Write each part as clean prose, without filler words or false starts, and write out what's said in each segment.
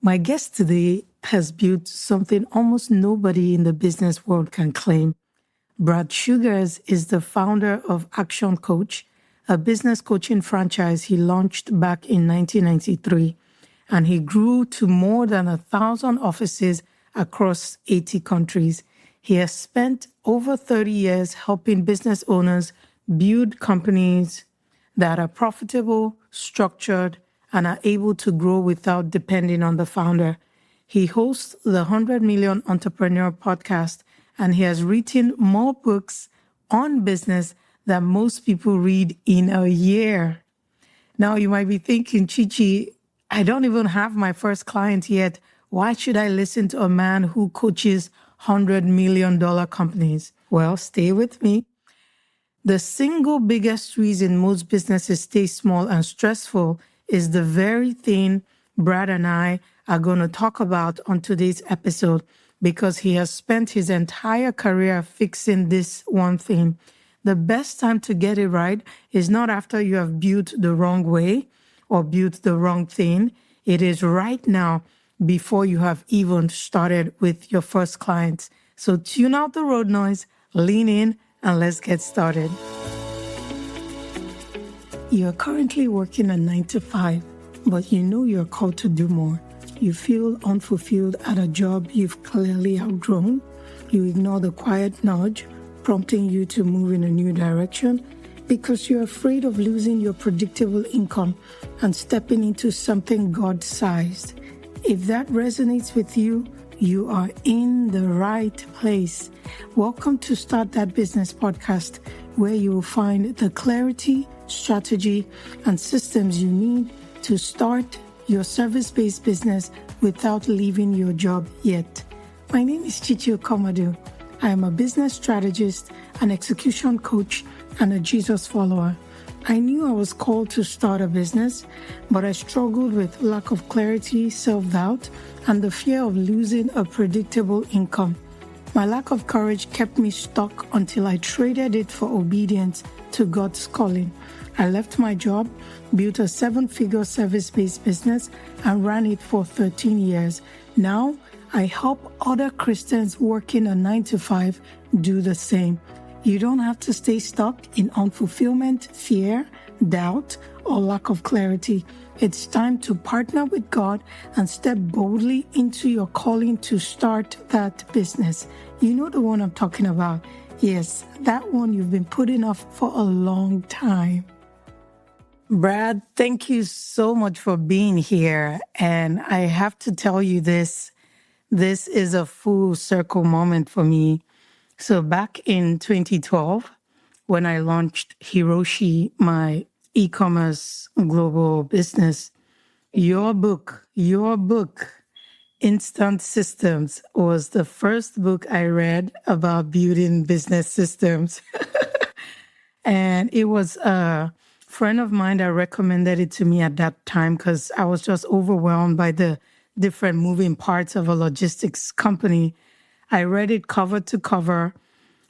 My guest today has built something almost nobody in the business world can claim. Brad Sugars is the founder of ActionCOACH, a business coaching franchise he launched back in 1993, and he grew to more than 1,000 offices across 80 countries. He has spent over 30 years helping business owners build companies that are profitable, structured, and are able to grow without depending on the founder. He hosts the 100 Million Entrepreneur podcast, and he has written more books on business than most people read in a year. Now, you might be thinking, Chichi, I don't even have my first client yet. Why should I listen to a man who coaches $100 million companies? Well, stay with me. The single biggest reason most businesses stay small and stressful is the very thing Brad and I are going to talk about on today's episode, because he has spent his entire career fixing this one thing. The best time to get it right is not after you have built the wrong way or built the wrong thing. It is right now, before you have even started with your first clients. So tune out the road noise, lean in, and let's get started. You're currently working a 9-to-5, but you know you're called to do more. You feel unfulfilled at a job you've clearly outgrown. You ignore the quiet nudge, prompting you to move in a new direction because you're afraid of losing your predictable income and stepping into something God-sized. If that resonates with you, you are in the right place. Welcome to Start That Business podcast, where you will find the clarity, strategy, and systems you need to start your service-based business without leaving your job yet. My name is Chichi Okomadu. I am a business strategist, an execution coach, and a Jesus follower. I knew I was called to start a business, but I struggled with lack of clarity, self-doubt, and the fear of losing a predictable income. My lack of courage kept me stuck until I traded it for obedience to God's calling. I left my job, built a 7-figure service-based business, and ran it for 13 years. Now, I help other Christians working a 9-to-5 do the same. You don't have to stay stuck in unfulfillment, fear, doubt, or lack of clarity. It's time to partner with God and step boldly into your calling to start that business. You know the one I'm talking about. Yes, that one you've been putting off for a long time. Brad, thank you so much for being here. And I have to tell you this is a full circle moment for me. So back in 2012, when I launched Hiroshi, my e-commerce global business, your book, Instant Systems, was the first book I read about building business systems. And it was a friend of mine that recommended it to me at that time because I was just overwhelmed by the different moving parts of a logistics company. I read it cover to cover,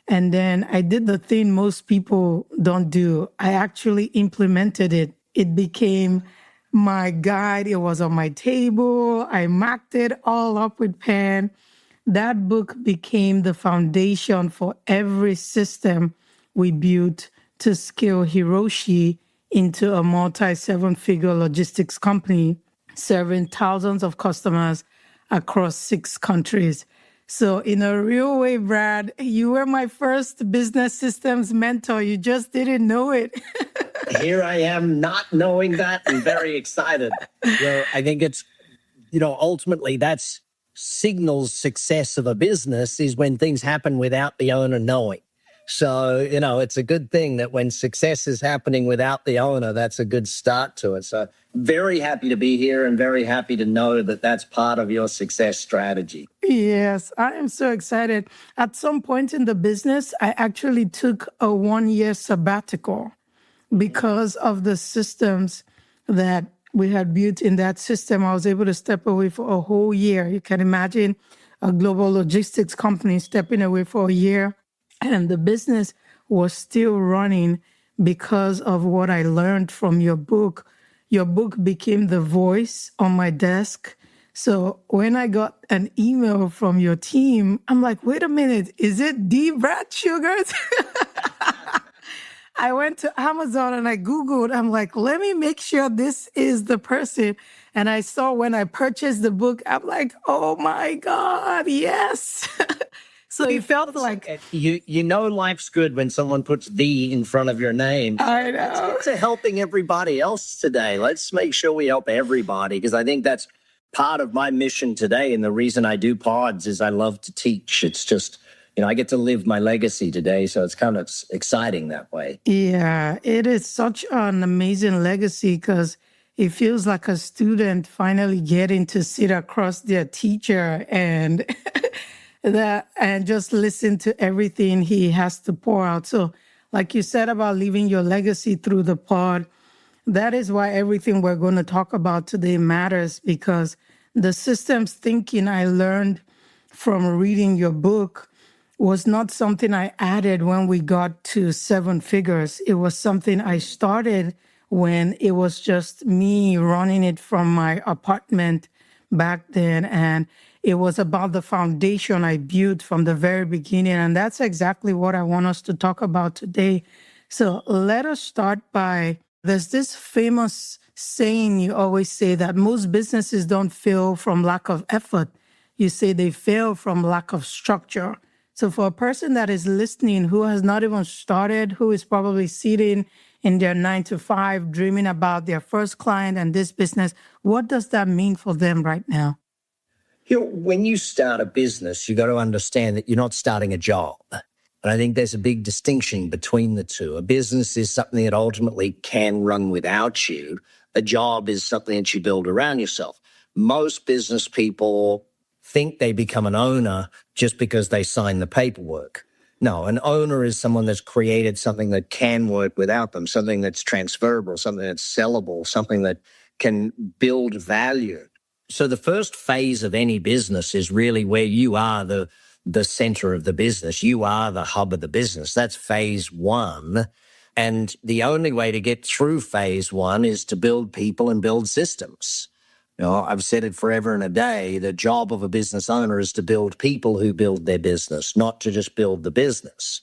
and then I did the thing most people don't do. I actually implemented it. It became my guide. It was on my table. I marked it all up with pen. That book became the foundation for every system we built to scale Hiroshi into a multi-7-figure logistics company serving thousands of customers across 6 countries. So in a real way, Brad, you were my first business systems mentor. You just didn't know it. Here I am not knowing that and very excited. I think it's, ultimately that's signals success of a business is when things happen without the owner knowing. So, it's a good thing that when success is happening without the owner, that's a good start to it. So very happy to be here and very happy to know that that's part of your success strategy. Yes, I am so excited. At some point in the business, I actually took a 1-year sabbatical because of the systems that we had built in that system. I was able to step away for a whole year. You can imagine a global logistics company stepping away for a year. And the business was still running because of what I learned from your book. Your book became the voice on my desk So when I got an email from your team, I'm like, wait a minute, is it D. Brad Sugars? I went to Amazon and I Googled, I'm like, let me make sure this is the person. And I saw when I purchased the book, I'm like, oh my God, yes. So it felt like, You know life's good when someone puts "the" in front of your name. I Let's know. get to helping everybody else today. Let's make sure we help everybody, because I think that's part of my mission today. And the reason I do pods is I love to teach. It's just, I get to live my legacy today. So it's kind of exciting that way. Yeah, it is such an amazing legacy because it feels like a student finally getting to sit across their teacher and and just listen to everything he has to pour out. So, like you said about leaving your legacy through the pod, that is why everything we're going to talk about today matters, because the systems thinking I learned from reading your book was not something I added when we got to seven figures. It was something I started when it was just me running it from my apartment back then. And it was about the foundation I built from the very beginning. And that's exactly what I want us to talk about today. So let us start by, there's this famous saying you always say that most businesses don't fail from lack of effort. You say they fail from lack of structure. So for a person that is listening who has not even started, who is probably sitting in their 9 to 5, dreaming about their first client and this business, what does that mean for them right now? When you start a business, you got to understand that you're not starting a job. And I think there's a big distinction between the two. A business is something that ultimately can run without you. A job is something that you build around yourself. Most business people think they become an owner just because they sign the paperwork. No, an owner is someone that's created something that can work without them, something that's transferable, something that's sellable, something that can build value. So the first phase of any business is really where you are the center of the business. You are the hub of the business. That's phase one. And the only way to get through phase one is to build people and build systems. I've said it forever and a day. The job of a business owner is to build people who build their business, not to just build the business.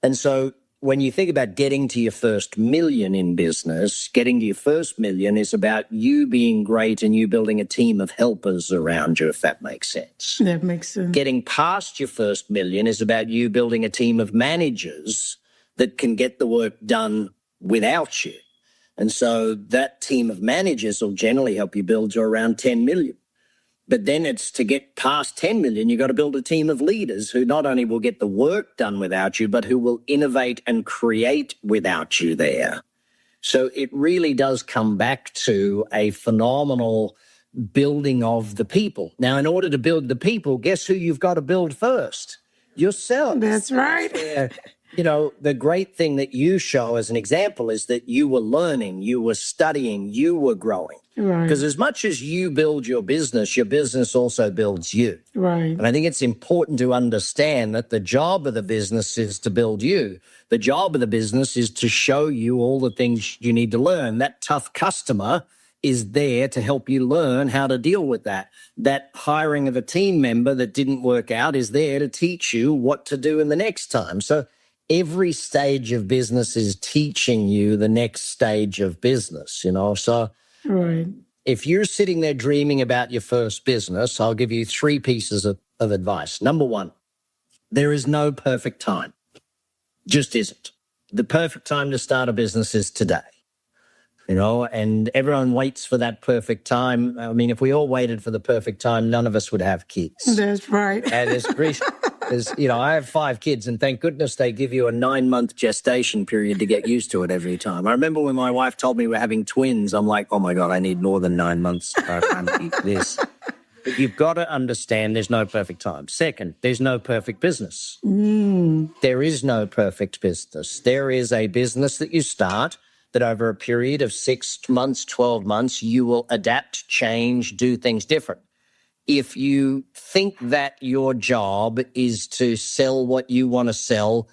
And so when you think about getting to your first million in business, getting to your first million is about you being great and you building a team of helpers around you, if that makes sense. That makes sense. Getting past your first million is about you building a team of managers that can get the work done without you. And so that team of managers will generally help you build to around 10 million. But then it's to get past 10 million, you've got to build a team of leaders who not only will get the work done without you, but who will innovate and create without you there. So it really does come back to a phenomenal building of the people. Now, in order to build the people, guess who you've got to build first? Yourself. That's right. The great thing that you show as an example is that you were learning, you were studying, you were growing. Right. Because as much as you build your business also builds you. Right. And I think it's important to understand that the job of the business is to build you. The job of the business is to show you all the things you need to learn. That tough customer is there to help you learn how to deal with that. That hiring of a team member that didn't work out is there to teach you what to do in the next time. So every stage of business is teaching you the next stage of business, So right. If you're sitting there dreaming about your first business, I'll give you 3 pieces of advice. Number 1, there is no perfect time. Just isn't. The perfect time to start a business is today. And everyone waits for that perfect time. I mean, if we all waited for the perfect time, none of us would have kids. That's right. And I have 5 kids, and thank goodness they give you a 9-month gestation period to get used to it every time. I remember when my wife told me we're having twins, I'm like, oh my God, I need more than 9 months. I can't eat this. But you've got to understand there's no perfect time. Second, there's no perfect business. There is no perfect business. There is a business that you start that over a period of 6 months, 12 months, you will adapt, change, do things different. If you think that your job is to sell what you want to sell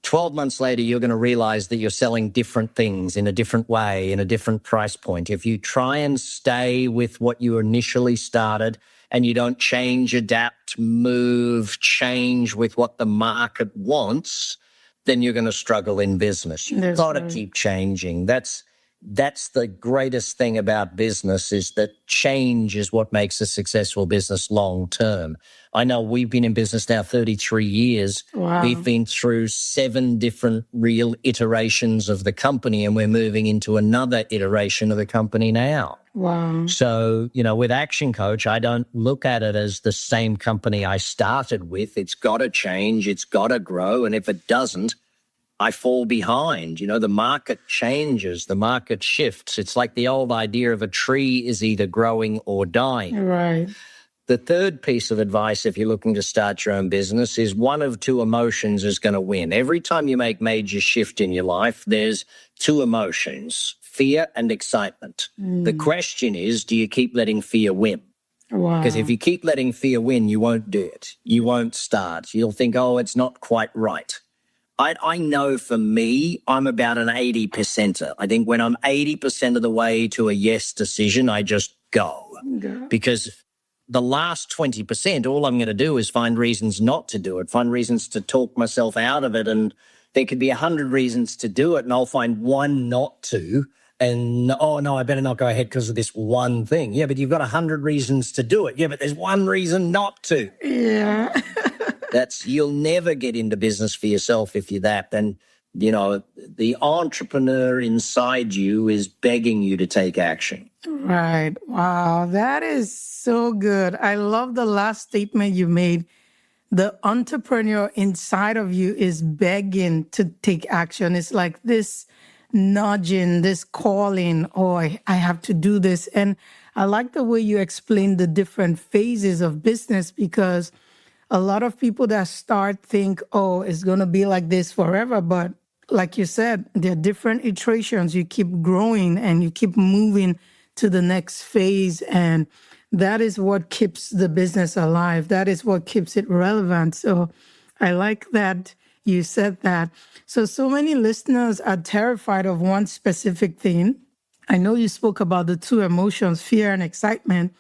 12 months later, you're going to realize that you're selling different things in a different way, in a different price point. If you try and stay with what you initially started and you don't change, adapt, move, change with what the market wants, then you're going to struggle in business. You've got to keep changing. That's the greatest thing about business, is that change is what makes a successful business long term. I know we've been in business now 33 years. Wow. We've been through 7 different real iterations of the company, and we're moving into another iteration of the company now. Wow. So, with ActionCOACH, I don't look at it as the same company I started with. It's got to change. It's got to grow. And if it doesn't, I fall behind. The market changes, the market shifts. It's like the old idea of a tree is either growing or dying. Right. The third piece of advice, if you're looking to start your own business, is one of 2 emotions is going to win. Every time you make major shift in your life, there's 2 emotions, fear and excitement. The question is, do you keep letting fear win? Wow. Because if you keep letting fear win, you won't do it. You won't start. You'll think, oh, it's not quite right. I know for me, I'm about an 80%er. I think when I'm 80% of the way to a yes decision, I just go. Because the last 20%, all I'm going to do is find reasons not to do it, find reasons to talk myself out of it. And there could be 100 reasons to do it, and I'll find one not to. And, oh, no, I better not go ahead because of this one thing. Yeah, but you've got 100 reasons to do it. Yeah, but there's one reason not to. Yeah. You'll never get into business for yourself if you're that. And, the entrepreneur inside you is begging you to take action. Right. Wow. That is so good. I love the last statement you made. The entrepreneur inside of you is begging to take action. It's like this nudging, this calling, oh, I have to do this. And I like the way you explain the different phases of business, because a lot of people that start think, oh, it's going to be like this forever. But like you said, there are different iterations. You keep growing and you keep moving to the next phase. And that is what keeps the business alive. That is what keeps it relevant. So I like that you said that. So many listeners are terrified of one specific thing. I know you spoke about the 2 emotions, fear and excitement.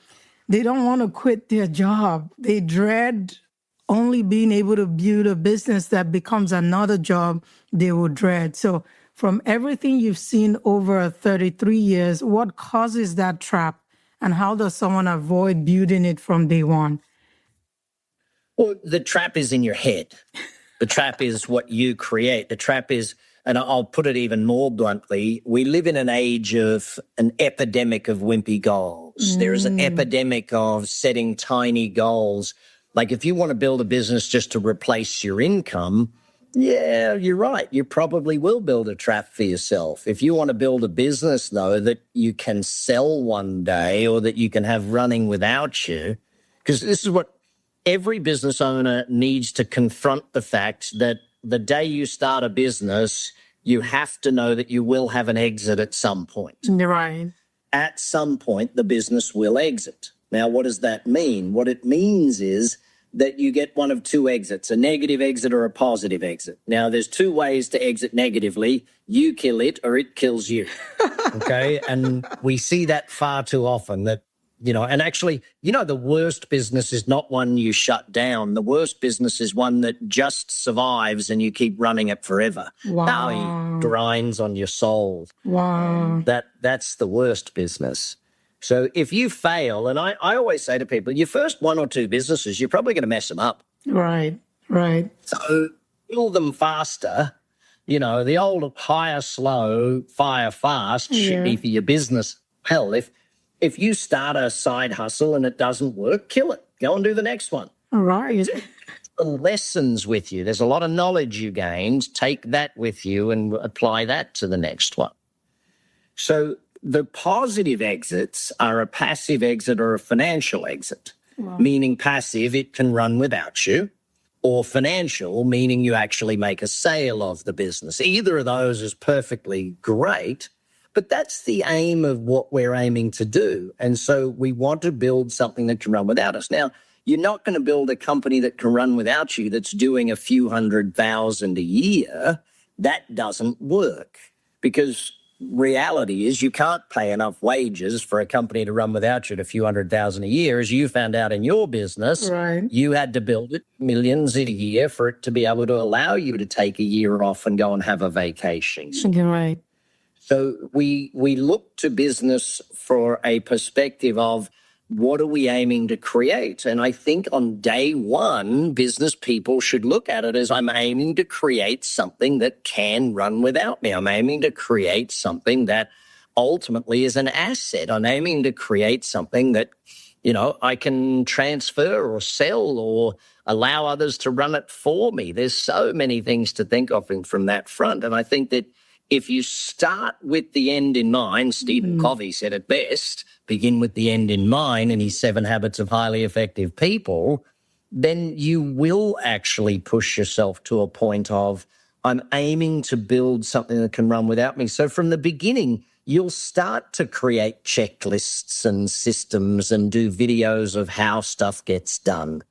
They don't want to quit their job. They dread only being able to build a business that becomes another job they will dread. So from everything you've seen over 33 years, what causes that trap, and how does someone avoid building it from day one? Well, the trap is in your head. The trap is what you create. The trap is, and I'll put it even more bluntly, we live in an age of an epidemic of wimpy goals. There is an epidemic of setting tiny goals. Like if you want to build a business just to replace your income, yeah, you're right. You probably will build a trap for yourself. If you want to build a business, though, that you can sell one day or that you can have running without you, because this is what every business owner needs to confront, the fact that the day you start a business, you have to know that you will have an exit at some point. Right. At some point, the business will exit. Now, what does that mean? What it means is that you get one of 2 exits, a negative exit or a positive exit. Now, there's 2 ways to exit negatively. You kill it or it kills you, okay? And we see that far too often, that, and actually, the worst business is not one you shut down. The worst business is one that just survives and you keep running it forever. Wow. Now it grinds on your soul. Wow. That's the worst business. So if you fail, and I always say to people, your first 1 or 2 businesses, you're probably going to mess them up. Right, right. So build them faster. The old hire slow, fire fast should be for your business. Hell, if you start a side hustle and it doesn't work, kill it. Go and do the next one. Right. The lessons with you. There's a lot of knowledge you gained. Take that with you and apply that to the next one. So the positive exits are a passive exit or a financial exit. Wow. Meaning passive, it can run without you, or financial, meaning you actually make a sale of the business. Either of those is perfectly great, but that's the aim of what we're aiming to do. And so we want to build something that can run without us. Now, you're not going to build a company that can run without you that's doing a few $100,000 a year. That doesn't work, because reality is you can't pay enough wages for a company to run without you at a few $100,000 a year. As you found out in your business, Right. you had to build it millions a year for it to be able to allow you to take a year off and go and have a vacation. You're right. So we look to business for a perspective of, what are we aiming to create? And I think on day one, business people should look at it as, I'm aiming to create something that can run without me. I'm aiming to create something that ultimately is an asset. I'm aiming to create something that, I can transfer or sell or allow others to run it for me. There's so many things to think of from that front. And I think that if you start with the end in mind, Stephen Covey said it best, begin with the end in mind in his 7 Habits of Highly Effective People, then you will actually push yourself to a point of, I'm aiming to build something that can run without me. So from the beginning, you'll start to create checklists and systems and do videos of how stuff gets done.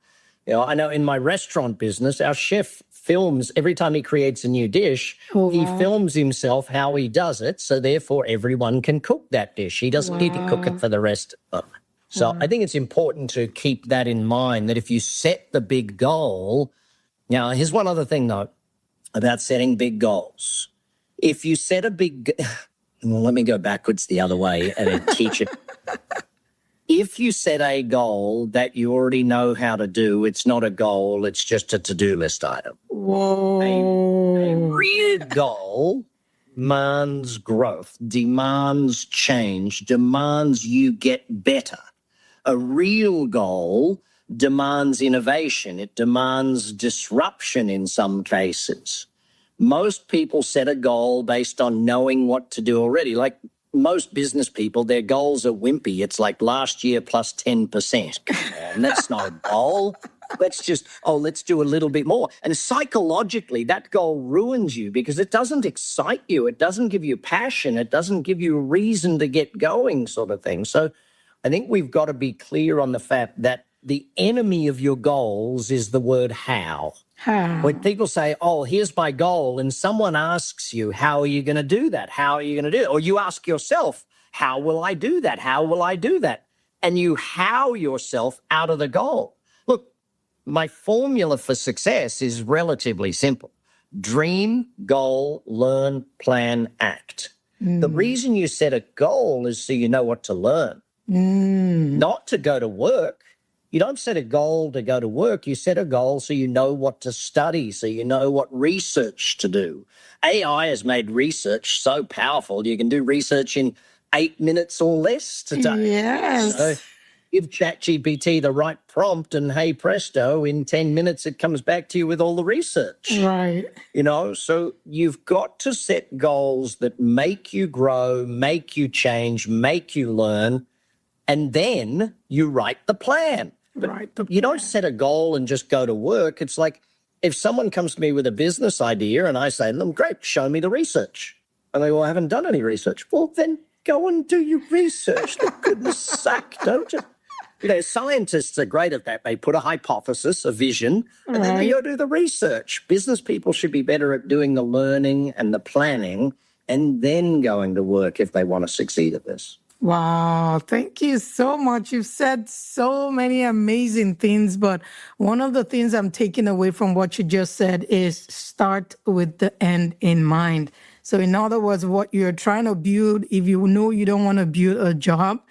I know in my restaurant business, our chef films every time he creates a new dish. He films himself how he does it, so therefore everyone can cook that dish. He doesn't need to cook it for the rest of them. So I think it's important to keep that in mind, that if you set the big goal. Now, here's one other thing, though, about setting big goals. If you set a big well, let me go backwards the other way and then teach it. If you set a goal that you already know how to do, it's not a goal, it's just a to-do list item. Whoa. A real goal demands growth, demands change, demands you get better. A real goal demands innovation. It demands disruption in some cases. Most people set a goal based on knowing what to do already. Like most business people, their goals are wimpy. It's like last year plus 10%. And that's not a goal. Let's do a little bit more. And psychologically, that goal ruins you because it doesn't excite you. It doesn't give you passion. It doesn't give you a reason to get going, sort of thing. So I think we've got to be clear on the fact that the enemy of your goals is the word how. When people say, oh, here's my goal, and someone asks you, how are you going to do that? How are you going to do it? Or you ask yourself, how will I do that? How will I do that? And you how yourself out of the goal. Look, my formula for success is relatively simple. Dream, goal, learn, plan, act. The reason you set a goal is so you know what to learn, not to go to work. You don't set a goal to go to work. You set a goal so you know what to study, so you know what research to do. AI has made research so powerful. You can do research in 8 minutes or less today. Yes. So give ChatGPT the right prompt and hey presto, in 10 minutes it comes back to you with all the research. Right. So you've got to set goals that make you grow, make you change, make you learn, and then you write the plan. But you don't set a goal and just go to work. It's like if someone comes to me with a business idea and I say to them, great, show me the research. And they go, well, I haven't done any research. Well, then go and do your research. For goodness sake, don't you? Scientists are great at that. They put a hypothesis, a vision, and then they go do the research. Business people should be better at doing the learning and the planning and then going to work if they want to succeed at this. Wow, thank you so much. You've said so many amazing things, but one of the things I'm taking away from what you just said is start with the end in mind. So in other words, what you're trying to build, if you know you don't want to build a job,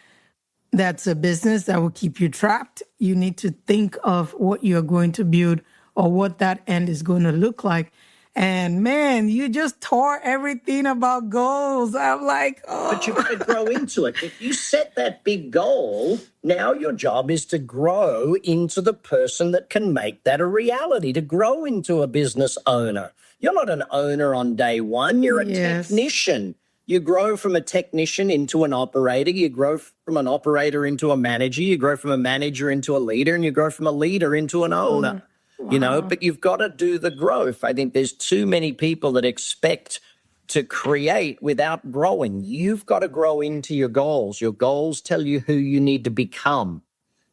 that's a business that will keep you trapped. You need to think of what you're going to build or what that end is going to look like. And man, you just tore everything about goals. I'm like, oh. But you've got to grow into it. If you set that big goal, now your job is to grow into the person that can make that a reality, to grow into a business owner. You're not an owner on day one. You're a technician. You grow from a technician into an operator. You grow from an operator into a manager. You grow from a manager into a leader, and you grow from a leader into an owner. Wow. But you've got to do the growth. I think there's too many people that expect to create without growing. You've got to grow into your goals. Your goals tell you who you need to become.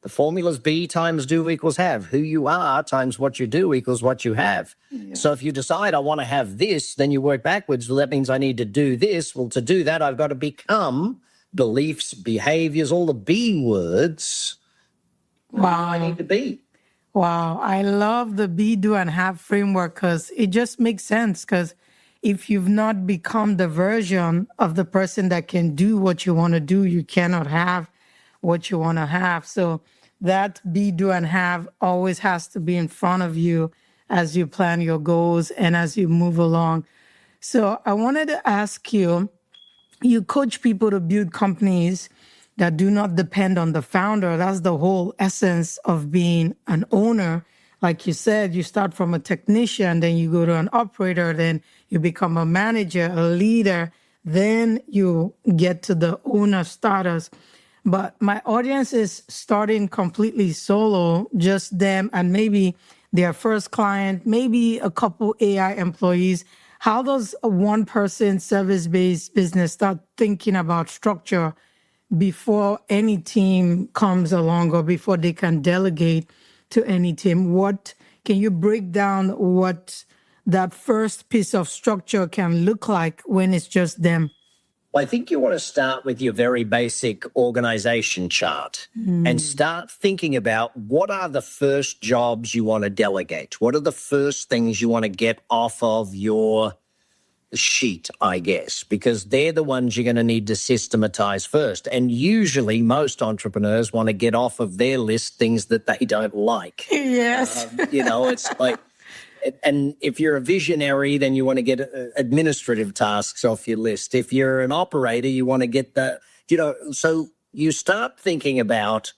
The formula's be times do equals have. Who you are times what you do equals what you have. Yeah. So if you decide I want to have this, then you work backwards. Well, that means I need to do this. Well, to do that, I've got to become beliefs, behaviors, all the B words. Wow. I need to be. Wow. I love the be, do, and have framework because it just makes sense. Because if you've not become the version of the person that can do what you want to do, you cannot have what you want to have. So that be, do, and have always has to be in front of you as you plan your goals and as you move along. So I wanted to ask you, you coach people to build companies that do not depend on the founder. That's the whole essence of being an owner. Like you said, you start from a technician, then you go to an operator, then you become a manager, a leader, then you get to the owner status. But my audience is starting completely solo, just them and maybe their first client, maybe a couple AI employees. How does a one-person service-based business start thinking about structure before any team comes along or before they can delegate to any team? What can you break down what that first piece of structure can look like when it's just them? Well, I think you want to start with your very basic organization chart and start thinking about what are the first jobs you want to delegate? What are the first things you want to get off of your sheet, I guess, because they're the ones you're going to need to systematize first. And usually most entrepreneurs want to get off of their list things that they don't like. Yes. It's like, and if you're a visionary, then you want to get administrative tasks off your list. If you're an operator, you want to get so you start thinking about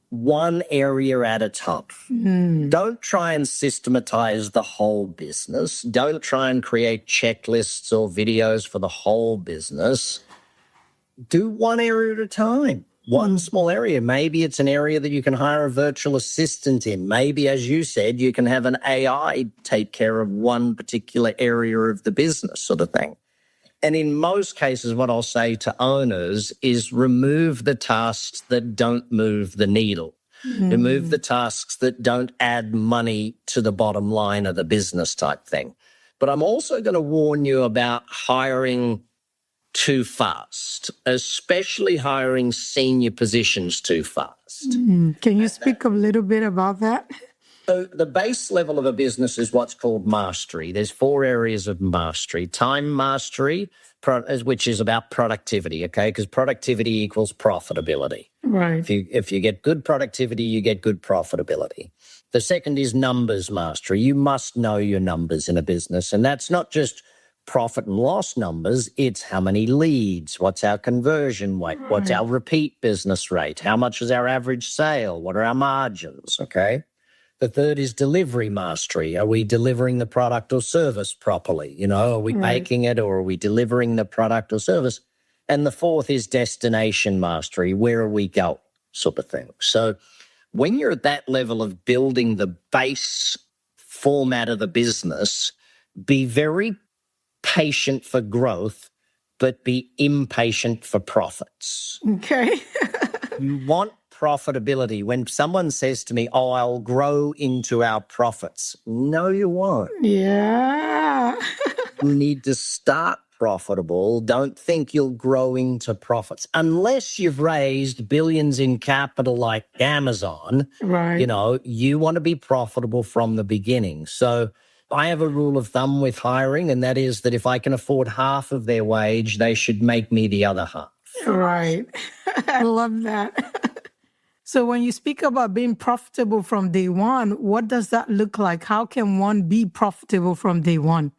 one area at a time. Don't try and systematize the whole business. Don't try and create checklists or videos for the whole business. Do one area at a time. One small area. Maybe it's an area that you can hire a virtual assistant in. Maybe, as you said, you can have an AI take care of one particular area of the business sort of thing. And in most cases, what I'll say to owners is remove the tasks that don't move the needle. Remove the tasks that don't add money to the bottom line of the business type thing. But I'm also going to warn you about hiring too fast, especially hiring senior positions too fast. Can you speak a little bit about that? So the base level of a business is what's called mastery. There's 4 areas of mastery. Time mastery, which is about productivity, okay? Because productivity equals profitability. Right. If you get good productivity, you get good profitability. The second is numbers mastery. You must know your numbers in a business. And that's not just profit and loss numbers. It's how many leads, what's our conversion rate, what's our repeat business rate, how much is our average sale, what are our margins, okay? The third is delivery mastery. Are we delivering the product or service properly? Are we making it or are we delivering the product or service? And the fourth is destination mastery. Where are we going? Sort of thing. So when you're at that level of building the base format of the business, be very patient for growth, but be impatient for profits. Okay. You want profitability. When someone says to me, oh, I'll grow into our profits. No, you won't. Yeah. You need to start profitable. Don't think you'll grow into profits unless you've raised billions in capital like Amazon. Right. You want to be profitable from the beginning. So I have a rule of thumb with hiring, and that is that if I can afford half of their wage, they should make me the other half. Right. I love that. So when you speak about being profitable from day one, what does that look like? How can one be profitable from day one?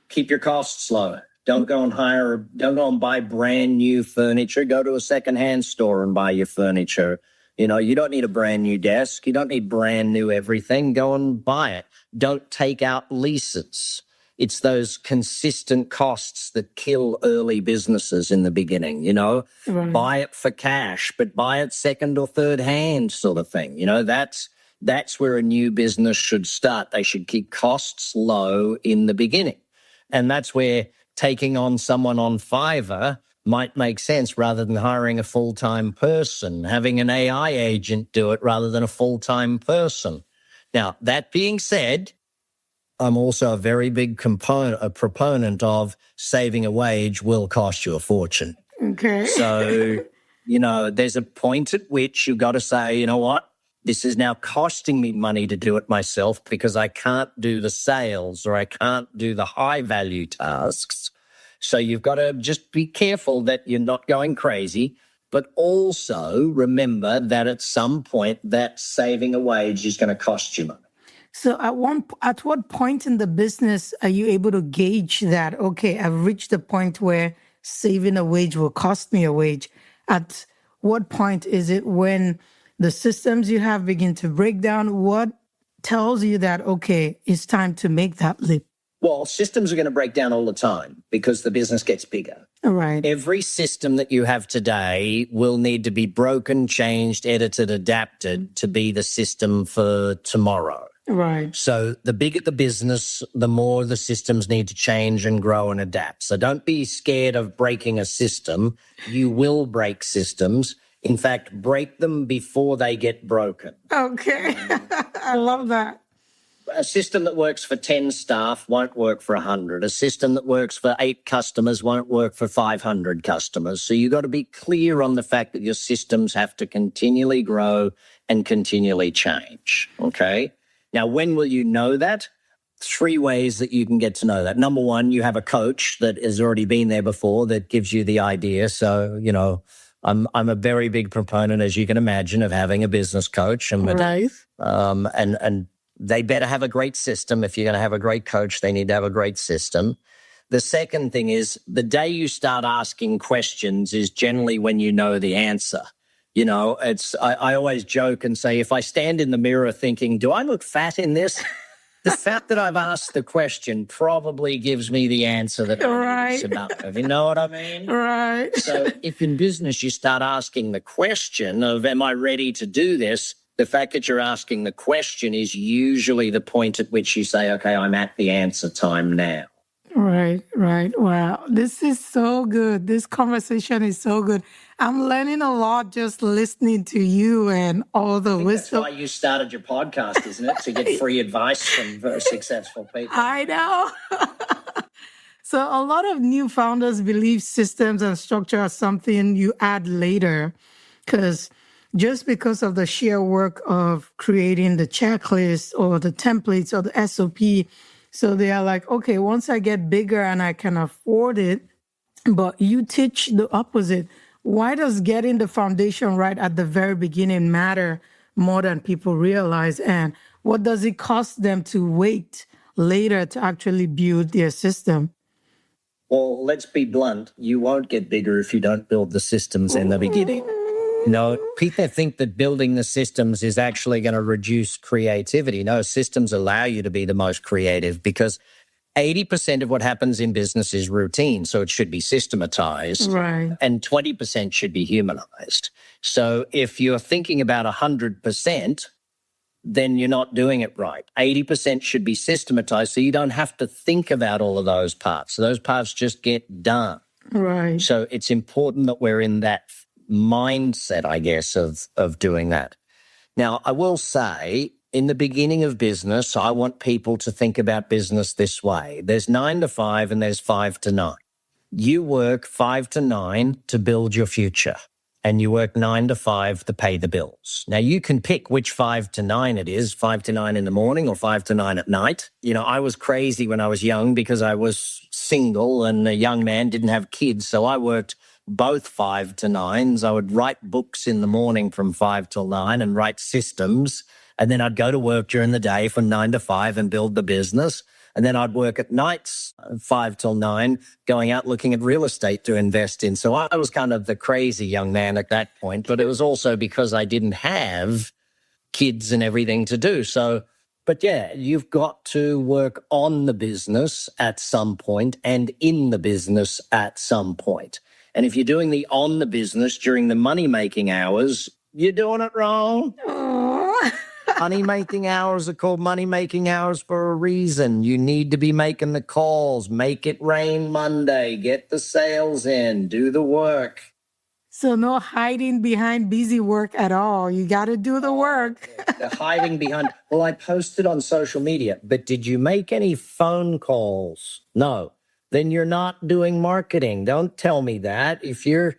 Keep your costs low. Don't go and buy brand new furniture. Go to a secondhand store and buy your furniture. You don't need a brand new desk. You don't need brand new everything. Go and buy it. Don't take out leases. It's those consistent costs that kill early businesses in the beginning, Right. Buy it for cash, but buy it second or third hand sort of thing. That's where a new business should start. They should keep costs low in the beginning. And that's where taking on someone on Fiverr might make sense rather than hiring a full-time person, having an AI agent do it rather than a full-time person. Now, that being said, I'm also a very big proponent of saving a wage will cost you a fortune. Okay. So, there's a point at which you've got to say, you know what? This is now costing me money to do it myself because I can't do the sales or I can't do the high value tasks. So you've got to just be careful that you're not going crazy, but also remember that at some point that saving a wage is going to cost you money. So at what point in the business are you able to gauge that, okay, I've reached the point where saving a wage will cost me a wage? At what point is it when the systems you have begin to break down? What tells you that, okay, it's time to make that leap? Well, systems are going to break down all the time because the business gets bigger. All right. Every system that you have today will need to be broken, changed, edited, adapted to be the system for tomorrow. Right. So the bigger the business, the more the systems need to change and grow and adapt. So don't be scared of breaking a system. You will break systems. In fact, break them before they get broken. Okay. I love that. A system that works for 10 staff won't work for 100. A system that works for 8 customers won't work for 500 customers. So you've got to be clear on the fact that your systems have to continually grow and continually change, okay? Now, when will you know that? 3 ways that you can get to know that. Number 1, you have a coach that has already been there before that gives you the idea. So, I'm a very big proponent, as you can imagine, of having a business coach. And they better have a great system. If you're going to have a great coach, they need to have a great system. The second thing is the day you start asking questions is generally when you know the answer. I always joke and say, if I stand in the mirror thinking, do I look fat in this? The fact that I've asked the question probably gives me the answer that I need to know. You know what I mean? Right. So if in business you start asking the question of, am I ready to do this? The fact that you're asking the question is usually the point at which you say, okay, I'm at the answer time now. Right. Wow. This is so good. This conversation is so good. I'm learning a lot just listening to you and all the wisdom. That's why you started your podcast, isn't it? To get free advice from very successful people. I know. So a lot of new founders believe systems and structure are something you add later because of the sheer work of creating the checklist or the templates or the SOP. So they are like, okay, once I get bigger and I can afford it, but you teach the opposite. Why does getting the foundation right at the very beginning matter more than people realize? And what does it cost them to wait later to actually build their system? Well, let's be blunt. You won't get bigger if you don't build the systems in the beginning. People think that building the systems is actually going to reduce creativity. No, systems allow you to be the most creative because 80% of what happens in business is routine, so it should be systematized. Right. And 20% should be humanized. So if you're thinking about 100%, then you're not doing it right. 80% should be systematized, so you don't have to think about all of those parts. So those parts just get done. Right. So it's important that we're in that mindset, I guess, of doing that. Now, I will say, in the beginning of business, I want people to think about business this way. There's 9 to 5 and there's 5 to 9. You work 5 to 9 to build your future, and you work 9 to 5 to pay the bills. Now, you can pick which 5 to 9 it is, 5 to 9 in the morning or 5 to 9 at night. I was crazy when I was young because I was single and a young man, didn't have kids, so I worked both 5 to 9s. I would write books in the morning from 5 till 9 and write systems. And then I'd go to work during the day from 9 to 5 and build the business. And then I'd work at nights, 5 till 9, going out looking at real estate to invest in. So I was kind of the crazy young man at that point, but it was also because I didn't have kids and everything to do. But yeah, you've got to work on the business at some point and in the business at some point. And if you're doing the on the business during the money-making hours, you're doing it wrong. Oh, Money-making hours are called money-making hours for a reason. You need to be making the calls, make it rain Monday, get the sales in, do the work. So no hiding behind busy work at all. You got to do the work. The hiding behind, well, I posted on social media, but did you make any phone calls? No. Then you're not doing marketing. Don't tell me that. If you're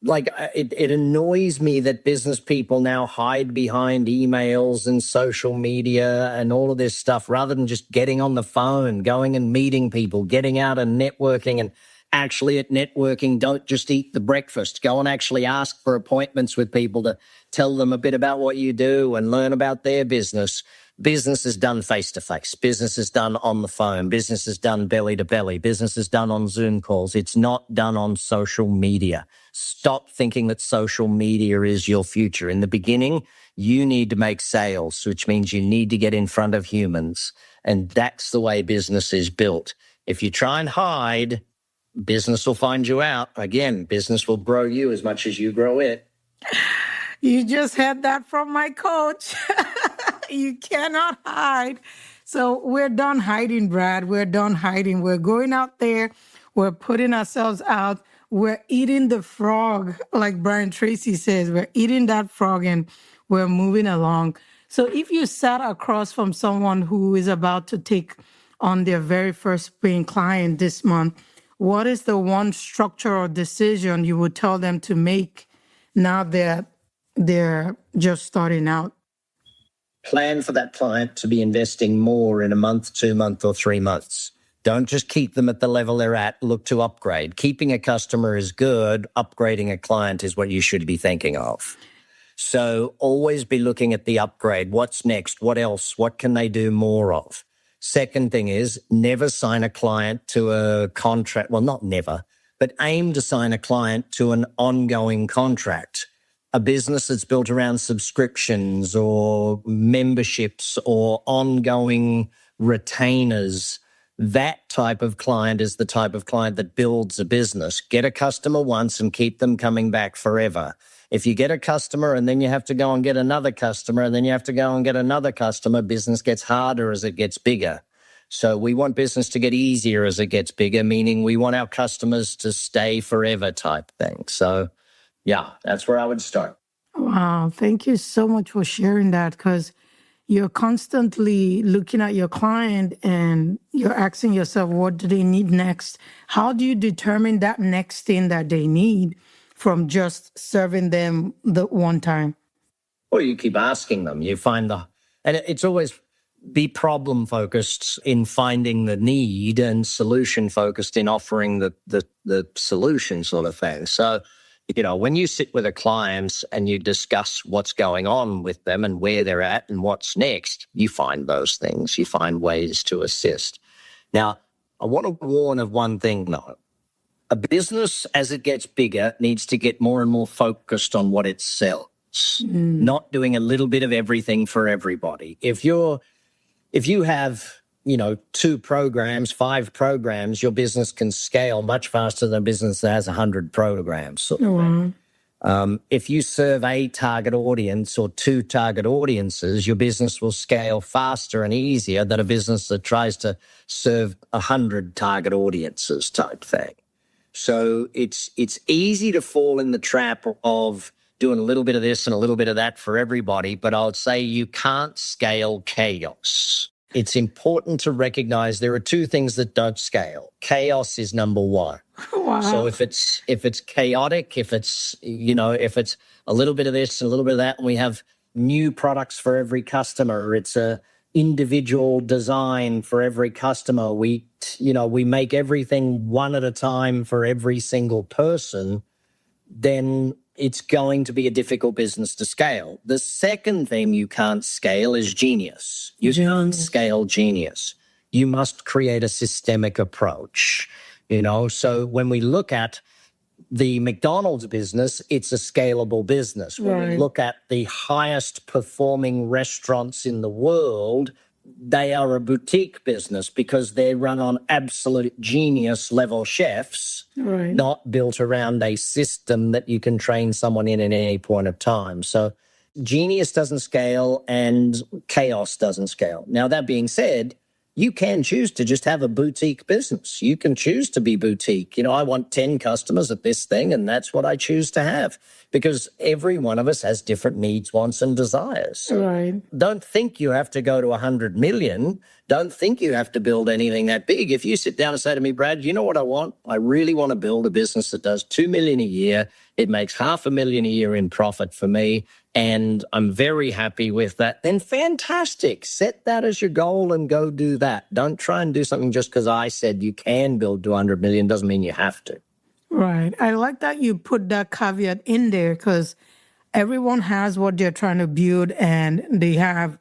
like, it annoys me that business people now hide behind emails and social media and all of this stuff rather than just getting on the phone, going and meeting people, getting out and networking. And actually at networking, don't just eat the breakfast. Go and actually ask for appointments with people to tell them a bit about what you do and learn about their business. Business is done face-to-face. Business is done on the phone. Business is done belly-to-belly. Business is done on Zoom calls. It's not done on social media. Stop thinking that social media is your future. In the beginning, you need to make sales, which means you need to get in front of humans. And that's the way business is built. If you try and hide, business will find you out. Again, business will grow you as much as you grow it. You just had that from my coach. You cannot hide. So we're done hiding, Brad. We're done hiding. We're going out there. We're putting ourselves out. We're eating the frog, like Brian Tracy says. We're eating that frog and we're moving along. So if you sat across from someone who is about to take on their very first paying client this month, what is the one structure or decision you would tell them to make now that they're just starting out? Plan for that client to be investing more in a month, 2 months, or 3 months. Don't just keep them at the level they're at. Look to upgrade. Keeping a customer is good. Upgrading a client is what you should be thinking of. So always be looking at the upgrade. What's next? What else? What can they do more of? Second thing is never sign a client to a contract. Well, not never, but aim to sign a client to an ongoing contract. A business that's built around subscriptions or memberships or ongoing retainers, that type of client is the type of client that builds a business. Get a customer once and keep them coming back forever. If you get a customer and then you have to go and get another customer and then you have to go and get another customer, business gets harder as it gets bigger. So we want business to get easier as it gets bigger, meaning we want our customers to stay forever type thing. So yeah, that's where I would start. Wow. Thank you so much for sharing that, because you're constantly looking at your client and you're asking yourself, what do they need next? How do you determine that next thing that they need from just serving them the one time? Well, you keep asking them. You find and it's always be problem focused in finding the need and solution focused in offering the solution sort of thing. So, when you sit with a client and you discuss what's going on with them and where they're at and what's next, you find those things. You find ways to assist. Now, I want to warn of one thing, though. A business, as it gets bigger, needs to get more and more focused on what it sells, not doing a little bit of everything for everybody. If you have 2 programs, 5 programs, your business can scale much faster than a business that has 100 programs. Sort of thing. If you serve a target audience or 2 target audiences, your business will scale faster and easier than a business that tries to serve 100 target audiences type thing. So it's easy to fall in the trap of doing a little bit of this and a little bit of that for everybody, but I would say you can't scale chaos. It's important to recognize there are 2 things that don't scale. Chaos is number 1. Wow. So if it's chaotic, if it's a little bit of this and a little bit of that, and we have new products for every customer, it's a individual design for every customer. We make everything one at a time for every single person, then it's going to be a difficult business to scale. The second thing you can't scale is genius. You can't scale genius. You must create a systemic approach. So when we look at the McDonald's business, it's a scalable business. When we look at the highest performing restaurants in the world, they are a boutique business because they run on absolute genius level chefs, not built around a system that you can train someone in at any point of time. So Genius doesn't scale and chaos doesn't scale. Now, that being said, you can choose to just have a boutique business. You can choose to be boutique. I want 10 customers at this thing, and that's what I choose to have, because every one of us has different needs, wants, and desires. Right. Don't think you have to go to 100 million. Don't think you have to build anything that big. If you sit down and say to me, Brad, you know what I want? I really want to build a business that does 2 million a year. It makes $500,000 a year in profit for me, and I'm very happy with that. Then fantastic. Set that as your goal and go do that. Don't try and do something just because I said you can build 200 million. Doesn't mean you have to. Right. I like that you put that caveat in there, because everyone has what they're trying to build, and they have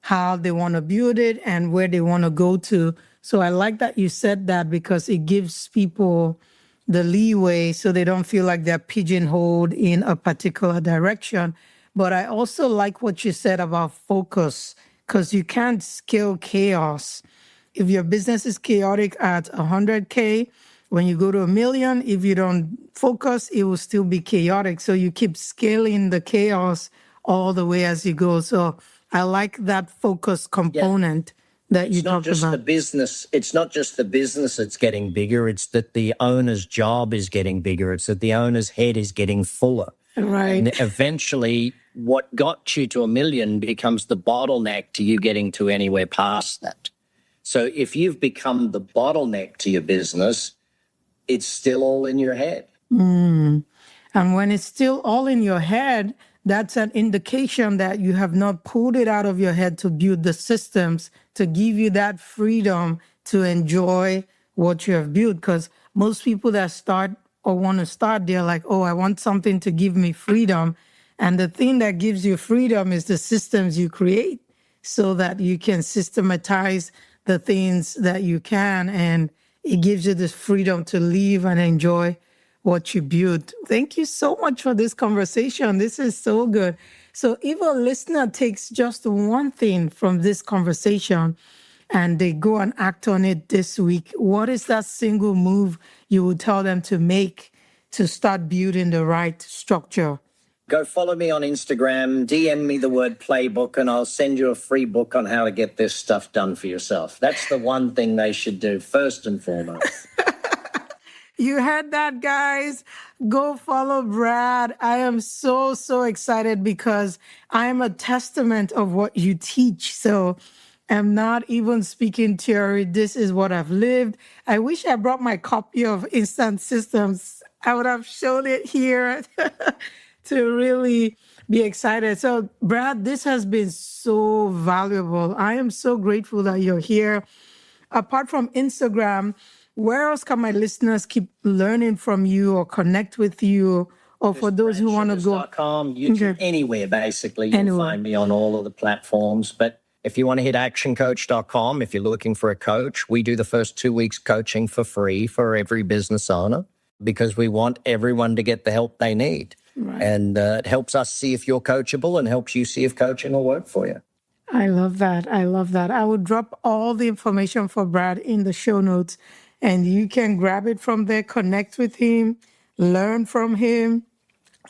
how they want to build it and where they want to go to. So I like that you said that, because it gives people the leeway so they don't feel like they're pigeonholed in a particular direction. But I also like what you said about focus, because you can't scale chaos. If your business is chaotic at 100K, when you go to 1 million, if you don't focus, it will still be chaotic. So you keep scaling the chaos all the way as you go. So I like that focus component that you talked about. It's not just the business. It's not just the business that's getting bigger. It's that the owner's job is getting bigger. It's that the owner's head is getting fuller. Right. And eventually what got you to 1 million becomes the bottleneck to you getting to anywhere past that. So if you've become the bottleneck to your business, it's still all in your head. And when it's still all in your head, that's an indication that you have not pulled it out of your head to build the systems to give you that freedom to enjoy what you have built. Because most people that start or want to start, they're like, oh, I want something to give me freedom. And the thing that gives you freedom is the systems you create, so that you can systematize the things that you can, and it gives you this freedom to live and enjoy what you build. Thank you so much for this conversation. This is so good. So if a listener takes just one thing from this conversation and they go and act on it this week, what is that single move you would tell them to make to start building the right structure? Go follow me on Instagram, DM me the word playbook, and I'll send you a free book on how to get this stuff done for yourself. That's the one thing they should do first and foremost. You heard that, guys. Go follow Brad. I am so, so excited, because I'm a testament of what you teach. So I'm not even speaking theory. This is what I've lived. I wish I brought my copy of Instant Systems. I would have shown it here to really be excited. So Brad, this has been so valuable. I am so grateful that you're here. Apart from Instagram, where else can my listeners keep learning from you or connect with you? Or for those who want to go... YouTube, anywhere, basically. You'll find me on all of the platforms. But if you want to hit ActionCOACH.com, if you're looking for a coach, we do the first 2 weeks coaching for free for every business owner, because we want everyone to get the help they need. Right. And it helps us see if you're coachable and helps you see if coaching will work for you. I love that. I love that. I will drop all the information for Brad in the show notes, and you can grab it from there, connect with him, learn from him.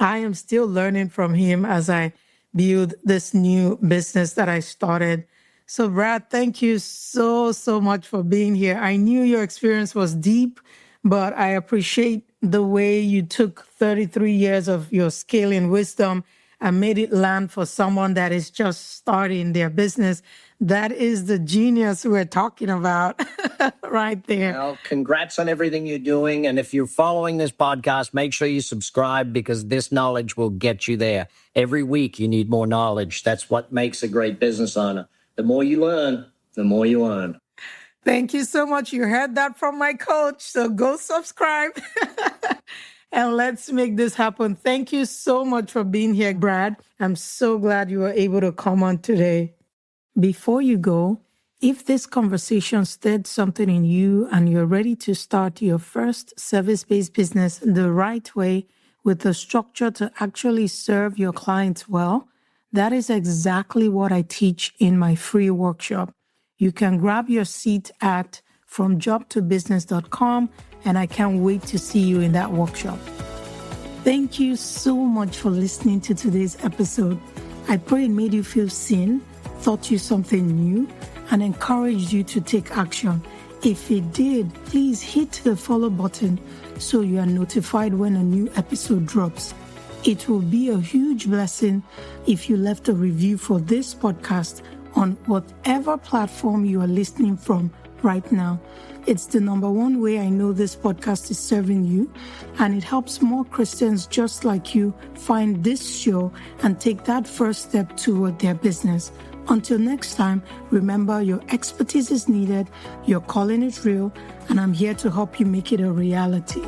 I am still learning from him as I build this new business that I started. So Brad, thank you so, so much for being here. I knew your experience was deep, but I appreciate the way you took 33 years of your scaling wisdom and made it land for someone that is just starting their business. That is the genius we're talking about right there. Well, congrats on everything you're doing. And if you're following this podcast, make sure you subscribe, because this knowledge will get you there. Every week you need more knowledge. That's what makes a great business owner. The more you learn, the more you earn. Thank you so much. You heard that from my coach. So go subscribe and let's make this happen. Thank you so much for being here, Brad. I'm so glad you were able to come on today. Before you go, if this conversation stirred something in you and you're ready to start your first service-based business the right way with a structure to actually serve your clients well, that is exactly what I teach in my free workshop. You can grab your seat at fromjobtobusiness.com, and I can't wait to see you in that workshop. Thank you so much for listening to today's episode. I pray it made you feel seen, taught you something new, and encouraged you to take action. If it did, please hit the follow button so you are notified when a new episode drops. It will be a huge blessing if you left a review for this podcast on whatever platform you are listening from right now. It's the number one way I know this podcast is serving you, and it helps more Christians just like you find this show and take that first step toward their business. Until next time, remember your expertise is needed, your calling is real, and I'm here to help you make it a reality.